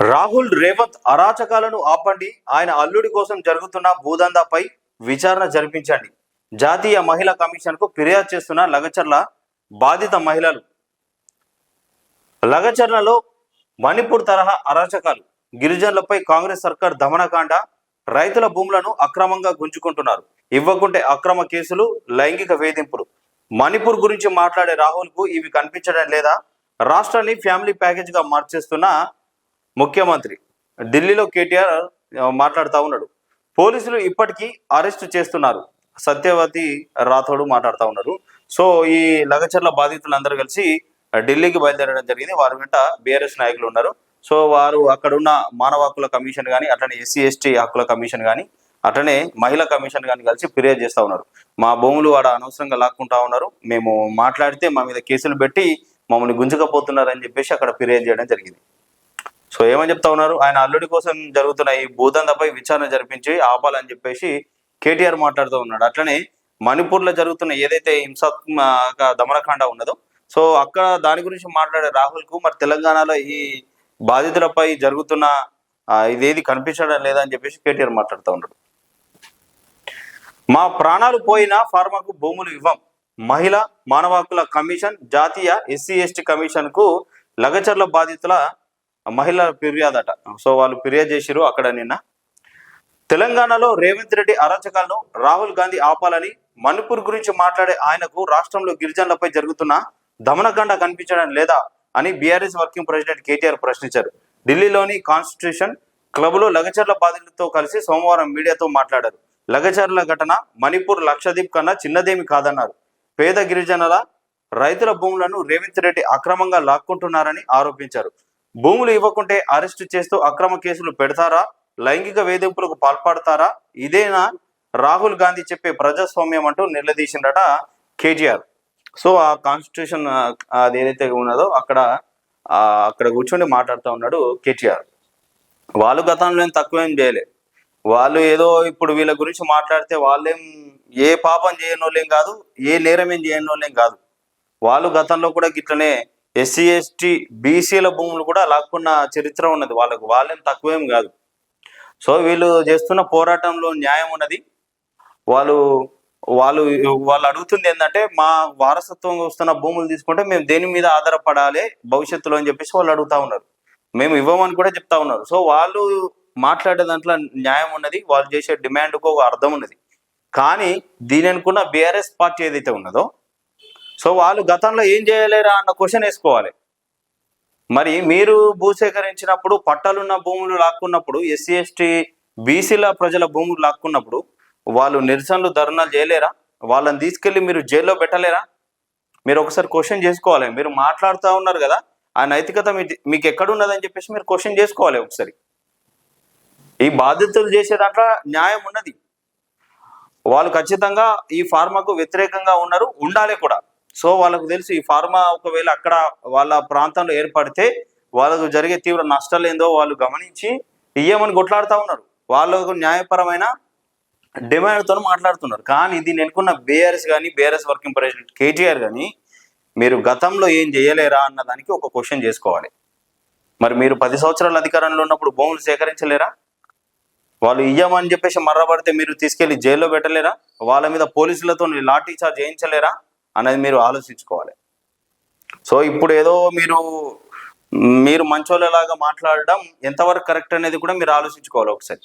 రాహుల్ రేవంత్ అరాచకాలను ఆపండి, ఆయన అల్లుడి కోసం జరుగుతున్న భూదందాపై విచారణ జరిపించండి. జాతీయ మహిళా కమిషన్కు ఫిర్యాదు చేస్తున్న లగచర్ల బాధిత మహిళలు. లగచర్లలో మణిపూర్ తరహా అరాచకాలు, గిరిజనులపై కాంగ్రెస్ సర్కార్ దమనకాండ, రైతుల భూములను అక్రమంగా గుంజుకుంటున్నారు, ఇవ్వకుంటే అక్రమ కేసులు, లైంగిక వేధింపులు. మణిపూర్ గురించి మాట్లాడే రాహుల్కు ఇవి కనిపించడం లేదా? రాష్ట్రాన్ని ఫ్యామిలీ ప్యాకేజ్గా మార్చేస్తున్న ముఖ్యమంత్రి. ఢిల్లీలో కేటీఆర్ మాట్లాడుతూ ఉన్నాడు. పోలీసులు ఇప్పటికీ అరెస్టు చేస్తున్నారు. సత్యవతి రాథోడ్ మాట్లాడుతూ ఉన్నారు. సో ఈ లగచర్ల బాధితులందరూ కలిసి ఢిల్లీకి బయలుదేరడం జరిగింది. వారి వెంట బీఆర్ఎస్ నాయకులు ఉన్నారు. సో వారు అక్కడున్న మానవ హక్కుల కమిషన్ కానీ, అట్లనే ఎస్సీ ఎస్టీ హక్కుల కమిషన్ కానీ, అట్లనే మహిళా కమిషన్ కానీ కలిసి ఫిర్యాదు చేస్తూ ఉన్నారు. మా భూములు వాడ అనవసరంగా లాక్కుంటా ఉన్నారు, మేము మాట్లాడితే మా మీద కేసులు పెట్టి మమ్మల్ని గుంజుకపోతున్నారని చెప్పేసి అక్కడ ఫిర్యాదు చేయడం జరిగింది. సో ఏమని చెప్తా ఉన్నారు? ఆయన అల్లుడి కోసం జరుగుతున్న ఈ భూదందాపై విచారణ జరిపించి ఆపాలని చెప్పేసి కేటీఆర్ మాట్లాడుతూ ఉన్నాడు. అట్లనే మణిపూర్లో జరుగుతున్న ఏదైతే హింసాత్మక దమనకాండ ఉన్నదో, సో అక్కడ దాని గురించి మాట్లాడే రాహుల్కు మరి తెలంగాణలో ఈ బాధితులపై జరుగుతున్న ఇదేది కనిపించడం లేదని చెప్పేసి కేటీఆర్ మాట్లాడుతూ ఉన్నాడు. మా ప్రాణాలు పోయినా ఫార్మాకు భూములు ఇవ్వం, మహిళా మానవ హక్కుల కమిషన్, జాతీయ ఎస్సీ ఎస్టీ కమిషన్ కు లగచర్ల బాధితుల మహిళల ఫిర్యాదట. సో వాళ్ళు ఫిర్యాదు చేసిరు అక్కడ నిన్న. తెలంగాణలో రేవంత్ రెడ్డి అరాచకాలను రాహుల్ గాంధీ ఆపాలని, మణిపూర్ గురించి మాట్లాడే ఆయనకు రాష్ట్రంలో గిరిజనులపై జరుగుతున్న దమనకాండ కనిపించడం లేదా అని బీఆర్ఎస్ వర్కింగ్ ప్రెసిడెంట్ కేటీఆర్ ప్రశ్నించారు. ఢిల్లీలోని కాన్స్టిట్యూషన్ క్లబ్లో లగచర్ల బాధితులతో కలిసి సోమవారం మీడియాతో మాట్లాడారు. లగచర్ల ఘటన మణిపూర్ లక్షద్వీప్ కన్నా చిన్నదేమి కాదన్నారు. పేద గిరిజనుల రైతుల భూములను రేవంత్ రెడ్డి అక్రమంగా లాక్కుంటున్నారని ఆరోపించారు. భూములు ఇవ్వకుంటే అరెస్టు చేస్తూ అక్రమ కేసులు పెడతారా, లైంగిక వేధింపులకు పాల్పడతారా? ఇదేనా రాహుల్ గాంధీ చెప్పే ప్రజాస్వామ్యం అంటూ నిలదీసిండట కేటీఆర్. సో ఆ కాన్స్టిట్యూషన్ అది ఏదైతే ఉన్నదో అక్కడ కూర్చొని మాట్లాడుతూ ఉన్నాడు కేటీఆర్. వాళ్ళు గతంలో ఏం తక్కువేం చేయలే. వాళ్ళు ఏదో ఇప్పుడు వీళ్ళ గురించి మాట్లాడితే వాళ్ళేం ఏ పాపం చేయని వాళ్ళేం కాదు, ఏ నేరం ఏం చేయని వాళ్ళేం కాదు. వాళ్ళు గతంలో కూడా గిట్లనే ఎస్సీ ఎస్టీ బీసీల భూములు కూడా లాక్కున్న చరిత్ర ఉన్నది. వాళ్ళేం తక్కువేం కాదు. సో వీళ్ళు చేస్తున్న పోరాటంలో న్యాయం ఉన్నది. వాళ్ళు అడుగుతుంది ఏంటంటే, మా వారసత్వంగా వస్తున్న భూములు తీసుకుంటే మేము దేని మీద ఆధారపడాలి భవిష్యత్తులో అని చెప్పేసి వాళ్ళు అడుగుతా ఉన్నారు. మేము ఇవ్వమని కూడా చెప్తా ఉన్నారు. సో వాళ్ళు మాట్లాడే దాంట్లో న్యాయం ఉన్నది, వాళ్ళు చేసే డిమాండ్కు ఒక అర్థం ఉన్నది. కానీ దీని అనుకున్న బీఆర్ఎస్ పార్టీ ఏదైతే ఉన్నదో, సో వాళ్ళు గతంలో ఏం చేయలేరా అన్న క్వశ్చన్ వేసుకోవాలి. మరి మీరు భూసేకరించినప్పుడు, పట్టాలున్న భూములు లాక్కున్నప్పుడు, ఎస్సీ ఎస్టీ బీసీల ప్రజల భూములు లాక్కున్నప్పుడు వాళ్ళు నిరసనలు ధర్నాలు చేయలేరా? వాళ్ళని తీసుకెళ్ళి మీరు జైల్లో పెట్టలేరా? మీరు ఒకసారి క్వశ్చన్ చేసుకోవాలి. మీరు మాట్లాడుతూ ఉన్నారు కదా, ఆ నైతికత మీకు ఎక్కడున్నదని చెప్పేసి మీరు క్వశ్చన్ చేసుకోవాలి ఒకసారి. ఈ బాధితులు చేసే దాంట్లో న్యాయం ఉన్నది. వాళ్ళు ఖచ్చితంగా ఈ ఫార్మాకు వ్యతిరేకంగా ఉన్నారు, ఉండాలి కూడా. సో వాళ్ళకు తెలుసు ఈ ఫార్మా ఒకవేళ అక్కడ వాళ్ళ ప్రాంతంలో ఏర్పడితే వాళ్ళకు జరిగే తీవ్ర నష్టాలు ఏందో వాళ్ళు గమనించి ఇయ్యమని కొట్లాడుతూ ఉన్నారు. వాళ్ళకు న్యాయపరమైన డిమాండ్తో మాట్లాడుతున్నారు. కానీ దీన్ని ఎన్నుకున్న బీఆర్ఎస్ కానీ, బీఆర్ఎస్ వర్కింగ్ ప్రెసిడెంట్ కేటీఆర్ కానీ మీరు గతంలో ఏం చేయలేరా అన్న దానికి ఒక క్వశ్చన్ చేసుకోవాలి. మరి మీరు 10 సంవత్సరాల అధికారంలో ఉన్నప్పుడు భూములు సేకరించలేరా? వాళ్ళు ఇయ్యమని చెప్పేసి మర్రబడితే మీరు తీసుకెళ్లి జైల్లో పెట్టలేరా? వాళ్ళ మీద పోలీసులతో లాఠీ చార్జ్ చేయించలేరా అనేది మీరు ఆలోచించుకోవాలి. సో ఇప్పుడు ఏదో మీరు మంచోళ్ళలాగా మాట్లాడడం ఎంతవరకు కరెక్ట్ అనేది కూడా మీరు ఆలోచించుకోవాలి ఒకసారి.